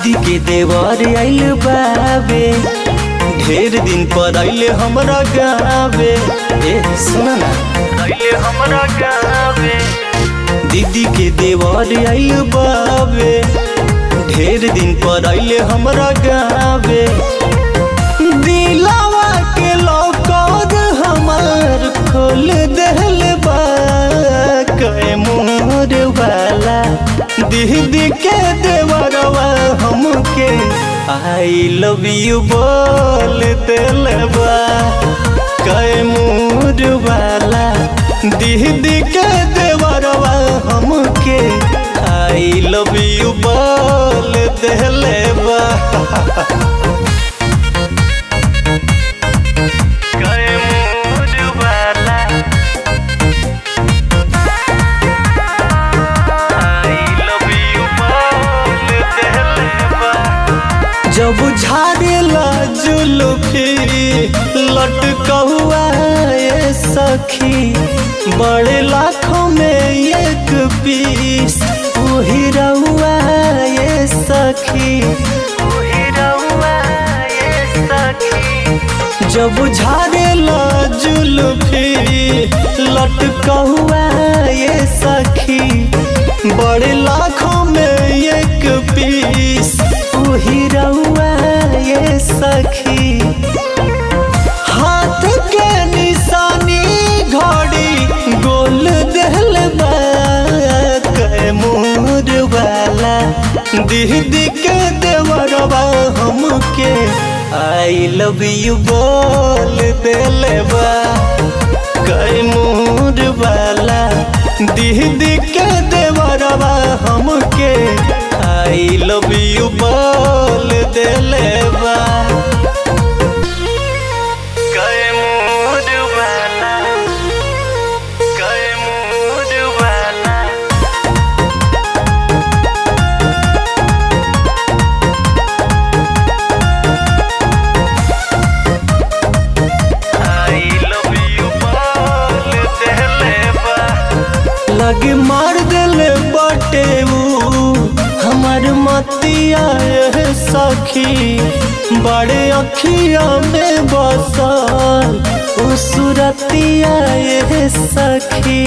दीदी के देवर आइल बाबे, ढेर दिन पर आइले हमरा गावे। ए सुना ना, आइले हमरा गावे। दीदी के देवर आइल बाबे, ढेर दिन पर आइले हमरा गावे। दिलावा के लौकर हमार खोल देहल बा, कए मोर वाला दीदी के देवरवा हमके आई लव यू बोल देलबा। कए मोर वाला दीदी के देवरवा हमके आई लव यू बोल देलबा। जब झाड़ेला जुल्फी लटकहुआ ये सखी, बड़े लाखों में एक पीस वही रहुआ ये सखी, वही रहुआ ये सखी। जब झाड़ेला जुल्फी लटकहुआ ये सखी, बड़े लाखों में एक पीस वही रहुआ ये सखी। हाथ के निशानी घड़ी गोल देहल बा, कए मोर वाला दीदी के देवरवा हमके आई लव यू बोल देलबा। कए मोर वाला दीदी के देवरवा हमके आई लव यू बोल देलबा। कए मोर वाला, कए मोर वाला आई लव यू बोल देलबा। लगे मार देले बाटे हमार मतिया सखी, बड़े अखिया में बसल उ सूरतिया ये सखी,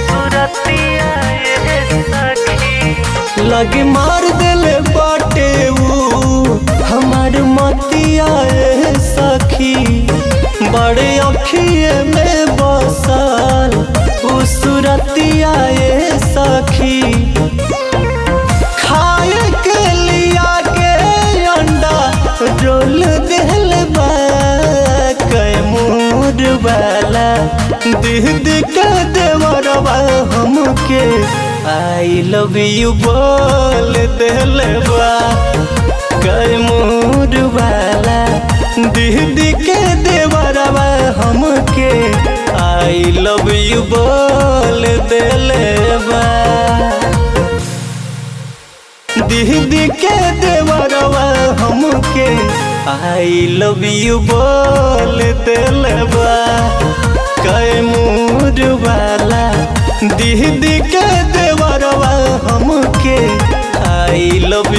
सूरतिया ये सखी। लगे मार देले बाटे हमार मतिया सखी, बड़े अखिए में बसल उ सूरतिया ये सखी। रोल देहल बा, कए मोर वाला दीदी के देवरवा हमके आई लव यू बोल देलबा। कए मोर वाला दीदी के देवरवा हमके आई लव यू बोल देलबा। दीदी के देवरवा हमके आई लव यू बोल देलबा। कए मोर वाला दीदी के देवरवा हमके आई लव